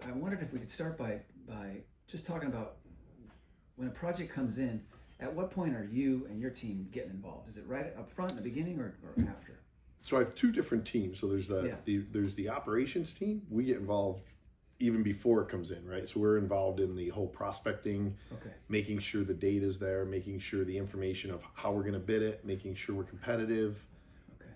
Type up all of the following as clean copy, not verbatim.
I wondered if we could start by just talking about when a project comes in, at what point are you and your team getting involved? Is it right up front in the beginning or after? So I have two different teams. So there's there's the operations team. We get involved even before it comes in, right? So we're involved in the whole prospecting, making sure the data's there, making sure the information of how we're going to bid it, making sure we're competitive,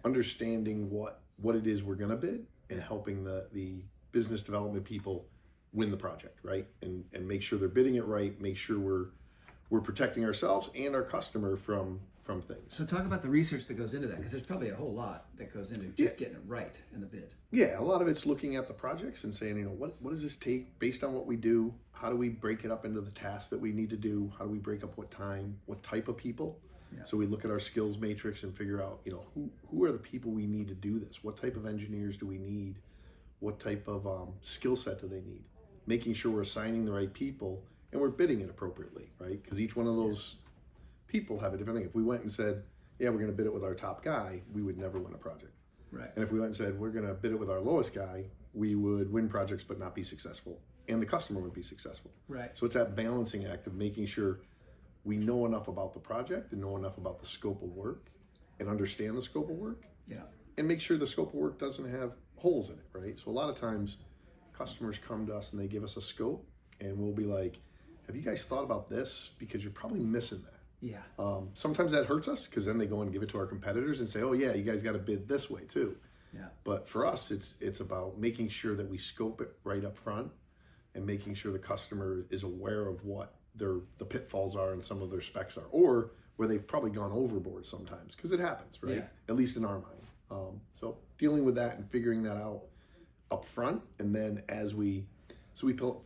understanding what it is we're going to bid, and helping the business development people win the project, right? And make sure they're bidding it right, make sure we're protecting ourselves and our customer from things. So talk about the research that goes into that, because there's probably a whole lot that goes into just getting it right in the bid. Yeah, a lot of it's looking at the projects and saying, what does this take based on what we do? How do we break it up into the tasks that we need to do? How do we break up what time, what type of people? Yeah. So we look at our skills matrix and figure out, who are the people we need to do this? What type of engineers do we need? What type of skill set do they need? Making sure we're assigning the right people and we're bidding it appropriately, right? Because each one of those people have a different thing. If we went and said, yeah, we're going to bid it with our top guy, we would never win a project. Right. And if we went and said, we're going to bid it with our lowest guy, we would win projects but not be successful. And the customer would be successful. Right. So it's that balancing act of making sure we know enough about the project and know enough about the scope of work and understand the scope of work. Yeah. And make sure the scope of work doesn't have holes in it, right? So a lot of times customers come to us and they give us a scope and we'll be like, have you guys thought about this? Because you're probably missing that. Yeah. Sometimes that hurts us because then they go and give it to our competitors and say, oh yeah, you guys got to bid this way too. Yeah. But for us, it's about making sure that we scope it right up front and making sure the customer is aware of what the pitfalls are and some of their specs are, or where they've probably gone overboard sometimes, because it happens, right? Yeah. At least in our mind. So dealing with that and figuring that out up front, and then we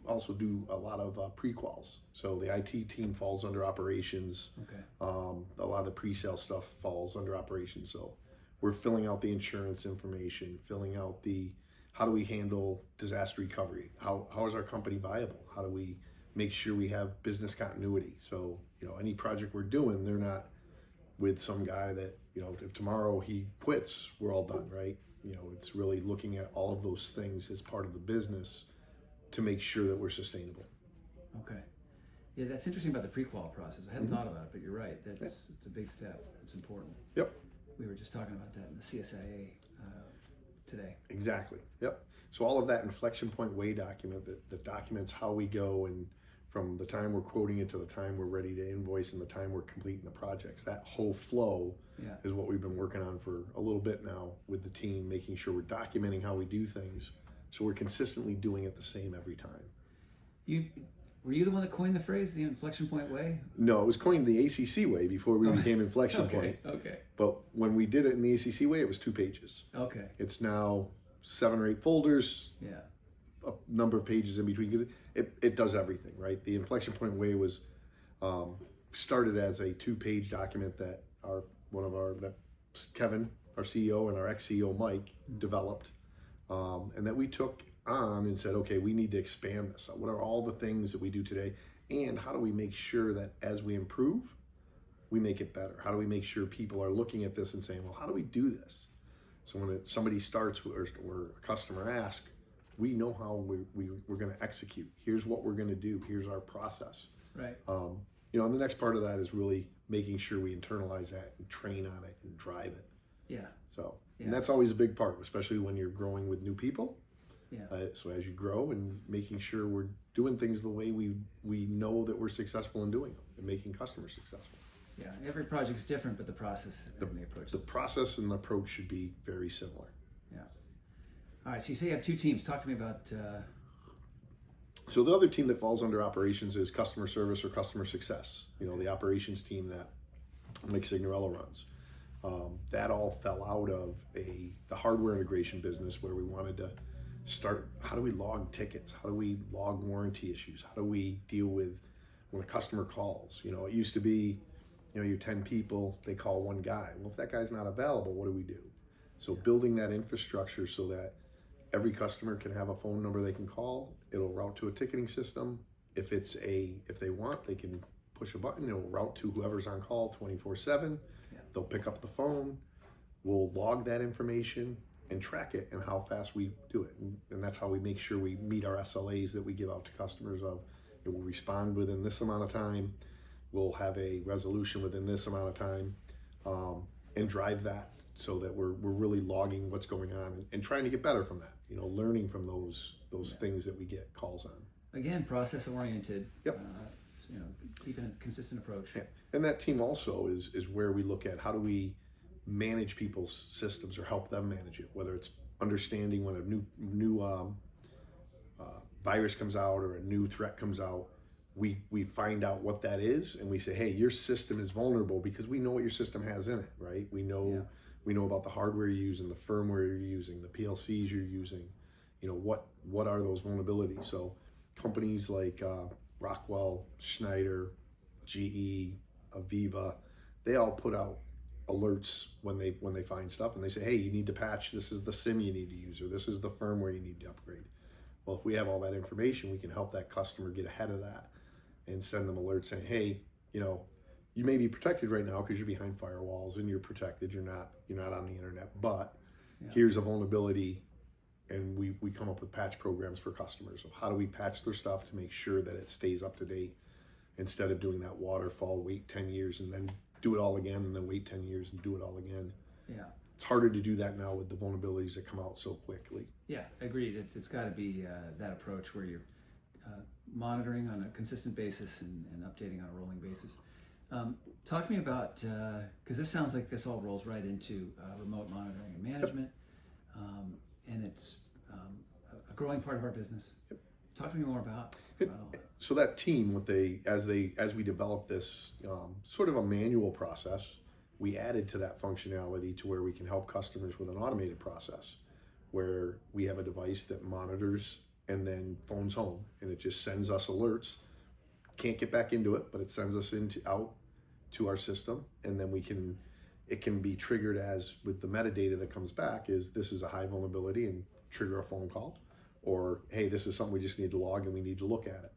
also do a lot of pre-quals. So the IT team falls under operations. Okay. A lot of the pre-sale stuff falls under operations. So we're filling out the insurance information, filling out how do we handle disaster recovery? How is our company viable? How do we make sure we have business continuity? So, any project we're doing, they're not with some guy that, if tomorrow he quits, we're all done, right? It's really looking at all of those things as part of the business to make sure that we're sustainable. Okay. Yeah, that's interesting about the pre-qual process. I hadn't thought about it, but you're right. It's a big step. It's important. Yep. We were just talking about that in the CSIA today. Exactly. Yep. So all of that InflexionPoint way document that documents how we go, and from the time we're quoting it to the time we're ready to invoice and the time we're completing the projects, that whole flow is what we've been working on for a little bit now with the team, making sure we're documenting how we do things so we're consistently doing it the same every time. Were you the one that coined the phrase, the InflexionPoint way? No, it was coined the ACC way before we became InflexionPoint. Okay. But when we did it in the ACC way, it was 2 pages. Okay. It's now 7 or 8 folders. Yeah. A number of pages in between, because it does everything, right? The InflexionPoint way was started as a 2-page document that Kevin, our CEO, and our ex-CEO Mike developed, and that we took on and said, okay, we need to expand this. What are all the things that we do today, and how do we make sure that as we improve, we make it better? How do we make sure people are looking at this and saying, well, how do we do this? So when somebody starts or a customer asks, we know how we're going to execute. Here's what we're going to do. Here's our process. Right. And the next part of that is really making sure we internalize that and train on it and drive it. Yeah. So, and that's always a big part, especially when you're growing with new people. Yeah. So as you grow and making sure we're doing things the way we know that we're successful in doing them and making customers successful. Yeah. Every project's different, but the process and the approach. The process and the approach should be very similar. Yeah. All right. So you say you have 2 teams. Talk to me about. So the other team that falls under operations is customer service or customer success. The operations team that Mike Signorello runs. That all fell out of the hardware integration business, where we wanted to start, how do we log tickets? How do we log warranty issues? How do we deal with when a customer calls? It used to be, you're 10 people, they call one guy. Well, if that guy's not available, what do we do? So building that infrastructure so that every customer can have a phone number they can call. It'll route to a ticketing system. If they want, they can push a button. It'll route to whoever's on call 24/7. They'll pick up the phone. We'll log that information. and track it and how fast we do it. And that's how we make sure we meet our SLAs that we give out to customers of, it will respond within this amount of time, we'll have a resolution within this amount of time, and drive that so that we're really logging what's going on and trying to get better from that, learning from those things that we get calls on. Again, process oriented. Yep. Keeping a consistent approach. Yeah. And that team also is where we look at how do we manage people's systems or help them manage it, whether it's understanding when a new virus comes out or a new threat comes out. We find out what that is and we say, hey, your system is vulnerable because we know what your system has in it, right? We know about the hardware you're using, the firmware you're using, the PLCs you're using. What are those vulnerabilities? So companies like Rockwell, Schneider, GE, Aviva, they all put out alerts when they find stuff and they say, hey, you need to patch, this is the SIM you need to use, or this is the firmware you need to upgrade. Well, if we have all that information, we can help that customer get ahead of that and send them alerts saying, hey, you may be protected right now because you're behind firewalls and you're protected, you're not on the internet, but here's a vulnerability. And we come up with patch programs for customers of how do we patch their stuff to make sure that it stays up to date instead of doing that waterfall, wait 10 years and then do it all again and then wait 10 years and do it all again. Yeah. It's harder to do that now with the vulnerabilities that come out so quickly. Yeah, agreed. It's got to be that approach where you're monitoring on a consistent basis and updating on a rolling basis. Talk to me about, because this sounds like this all rolls right into remote monitoring and management. And it's a growing part of our business. Yep. Talk to me more about all that. So that team, as we developed this sort of a manual process, we added to that functionality to where we can help customers with an automated process, where we have a device that monitors and then phones home, and it just sends us alerts. Can't get back into it, but it sends us out to our system, and then it can be triggered as with the metadata that comes back is this is a high vulnerability and trigger a phone call, or hey, this is something we just need to log and we need to look at it.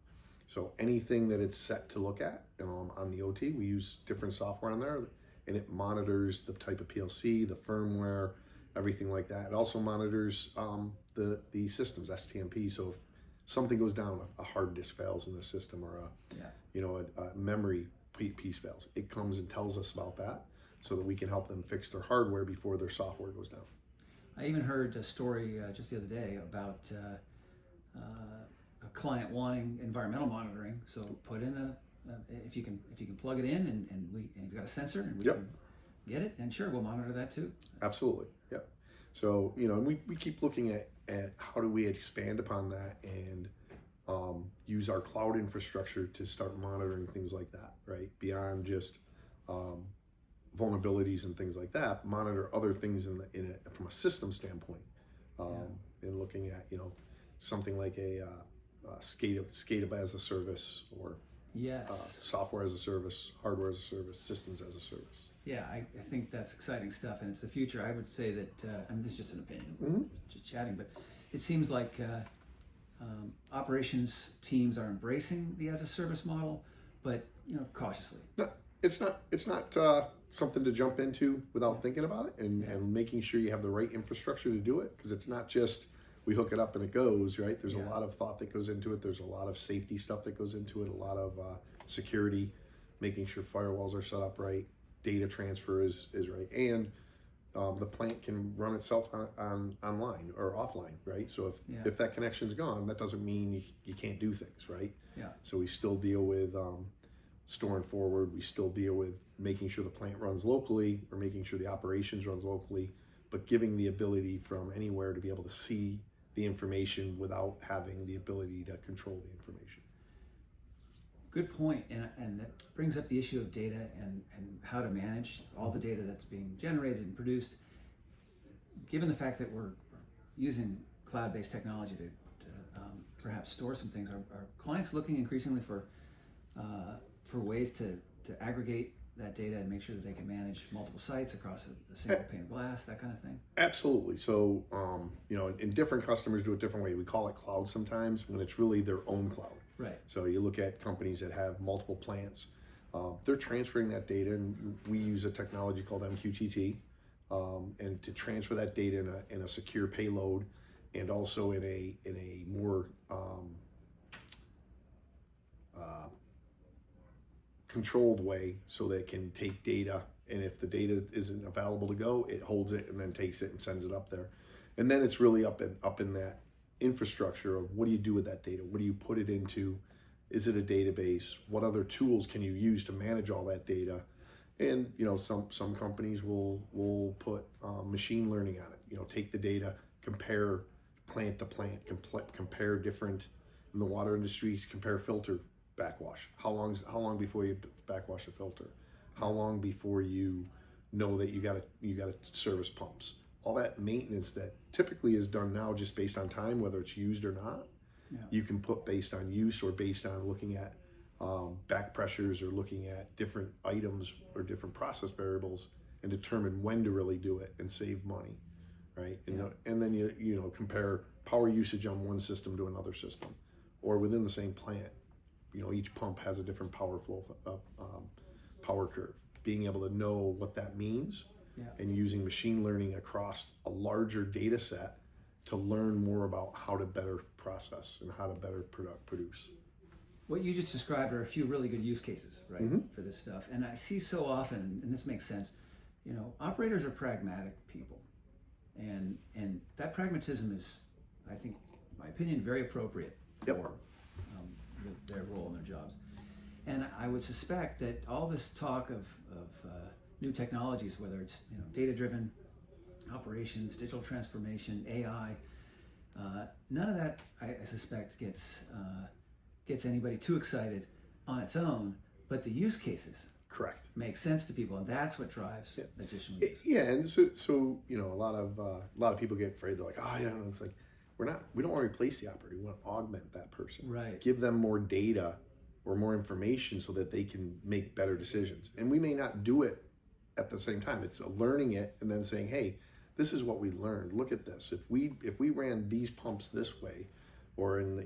So anything that it's set to look at on the OT, we use different software on there and it monitors the type of PLC, the firmware, everything like that. It also monitors the systems, STMP. So if something goes down, a hard disk fails in the system or a memory piece fails, it comes and tells us about that, so that we can help them fix their hardware before their software goes down. I even heard a story just the other day about a client wanting environmental monitoring. So put in if you can plug it in and you've got a sensor and we can get it, and sure, we'll monitor that too. Absolutely, yep. So and we keep looking at how do we expand upon that and use our cloud infrastructure to start monitoring things like that, right? Beyond just vulnerabilities and things like that, monitor other things from a system standpoint, and looking at something like a SCADA as a service, or software as a service, hardware as a service, systems as a service. Yeah, I think that's exciting stuff, and it's the future. I would say that this is just an opinion, just chatting, but it seems like operations teams are embracing the as a service model, but cautiously. No, it's not something to jump into without thinking about it and making sure you have the right infrastructure to do it, because it's not just we hook it up and it goes, right? There's a lot of thought that goes into it. There's a lot of safety stuff that goes into it, a lot of security, making sure firewalls are set up right, data transfer is right, and the plant can run itself online or offline, right? So if that connection's gone, that doesn't mean you can't do things, right? Yeah. So we still deal with store and forward. We still deal with making sure the plant runs locally or making sure the operations runs locally, but giving the ability from anywhere to be able to see the information without having the ability to control the information. Good point, and that brings up the issue of data and how to manage all the data that's being generated and produced. Given the fact that we're using cloud-based technology to perhaps store some things, are clients looking increasingly for ways to aggregate that data and make sure that they can manage multiple sites across a single pane of glass, that kind of thing? Absolutely. So, and different customers do it different way. We call it cloud sometimes when it's really their own cloud. Right. So you look at companies that have multiple plants, they're transferring that data, and we use a technology called MQTT and to transfer that data in a secure payload, and also in a more controlled way, so that it can take data, and if the data isn't available to go, it holds it and then takes it and sends it up there. And then it's really up in that infrastructure of what do you do with that data? What do you put it into? Is it a database? What other tools can you use to manage all that data? And some companies will put machine learning on it. Take the data, compare plant to plant, compare different, in the water industry, compare filter backwash. How long before you backwash a filter? How long before you know that you got to service pumps? All that maintenance that typically is done now just based on time, whether it's used or not, you can put based on use, or based on looking at back pressures, or looking at different items or different process variables, and determine when to really do it and save money, right? And then you compare power usage on one system to another system, or within the same plant. Each pump has a different power flow, power curve. Being able to know what that means, and using machine learning across a larger data set to learn more about how to better process and how to better produce. What you just described are a few really good use cases, right, for this stuff. And I see so often, and this makes sense, operators are pragmatic people. And that pragmatism is, I think, in my opinion, very appropriate for their role in their jobs. And I would suspect that all this talk of new technologies, whether it's data-driven operations, digital transformation, AI, none of that, I suspect, gets anybody too excited on its own. But the use cases, correct, make sense to people, and that's what drives additional use. And so a lot of people get afraid. They're like, it's like we don't want to replace the operator. We want to augment that person, right? Give them more data or more information so that they can make better decisions. And we may not do it at the same time. It's learning it and then saying, hey, this is what we learned. Look at this. If we ran these pumps this way, or in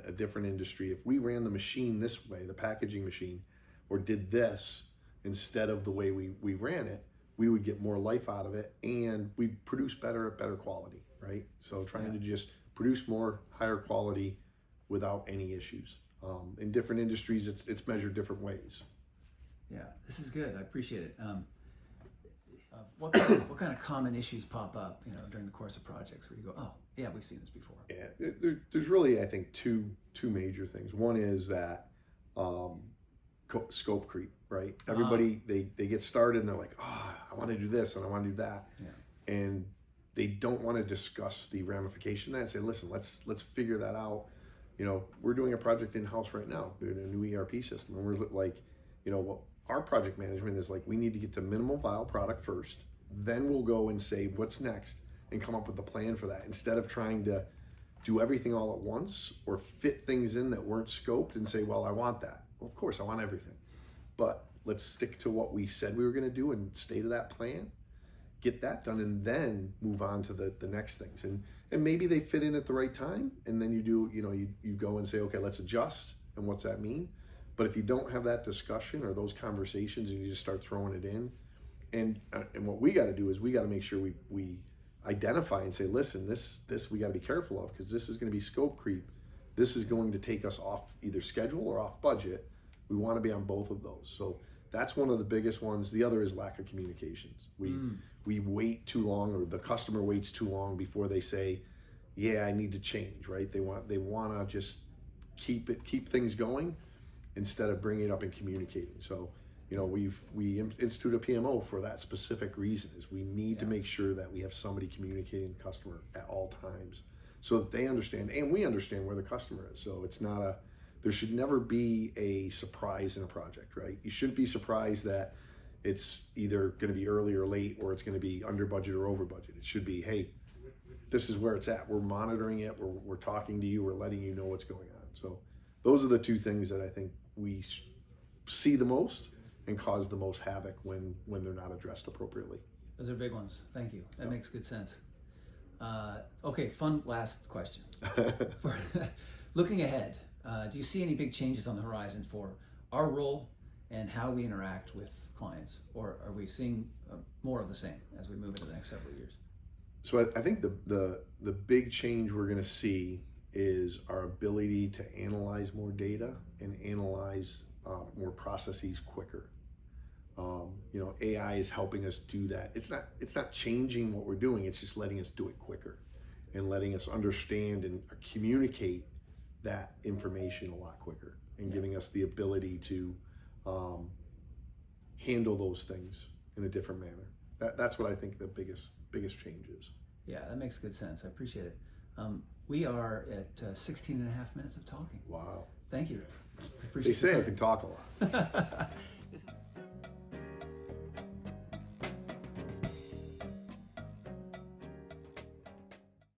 a different industry, if we ran the machine this way, the packaging machine, or did this instead of the way we ran it, we would get more life out of it, and we'd produce better quality, right? So trying to just produce more, higher quality without any issues. In different industries, it's measured different ways. Yeah, this is good. I appreciate it. What kind of common issues pop up, during the course of projects where you go, oh, yeah, we've seen this before? Yeah, there's really, I think, two major things. One is that scope creep, right? Everybody, they get started and they're like, I want to do this and I want to do that. Yeah. And they don't want to discuss the ramification of that and say, listen, let's figure that out. We're doing a project in-house right now, doing a new ERP system. And we're like, what our project management is like, we need to get to minimal viable product first. Then we'll go and say what's next and come up with a plan for that, instead of trying to do everything all at once or fit things in that weren't scoped and say, well, I want that. Well, of course, I want everything. But let's stick to what we said we were going to do and stay to that plan, get that done, and then move on to the next things. And maybe they fit in at the right time, and then you go and say, okay, let's adjust, and what's that mean? But if you don't have that discussion or those conversations and you just start throwing it in, and what we got to do is we got to make sure we identify and say, listen, this we got to be careful of, because this is going to be scope creep. This is going to take us off either schedule or off budget. We want to be on both of those. So that's one of the biggest ones. The other is lack of communications. We wait too long, or the customer waits too long before they say, yeah, I need to change, right? They want to just keep things going instead of bringing it up and communicating. So, we institute a PMO for that specific reason, is we need to make sure that we have somebody communicating with the customer at all times so that they understand and we understand where the customer is. So it's not there should never be a surprise in a project, right? You shouldn't be surprised that it's either going to be early or late, or it's going to be under budget or over budget. It should be, hey, this is where it's at. We're monitoring it. We're talking to you. We're letting you know what's going on. So those are the two things that I think we see the most and cause the most havoc when they're not addressed appropriately. Those are big ones. Thank you. That makes good sense. Okay, fun last question. Looking ahead, do you see any big changes on the horizon for our role and how we interact with clients, or are we seeing more of the same as we move into the next several years? So I think the big change we're going to see is our ability to analyze more data and analyze more processes quicker. AI is helping us do that. It's not changing what we're doing. It's just letting us do it quicker and letting us understand and communicate that information a lot quicker and giving us the ability to handle those things in a different manner. That's what I think the biggest change is. Yeah, that makes good sense. I appreciate it. We are at 16 and a half minutes of talking. Wow. Thank you. They say I can talk a lot.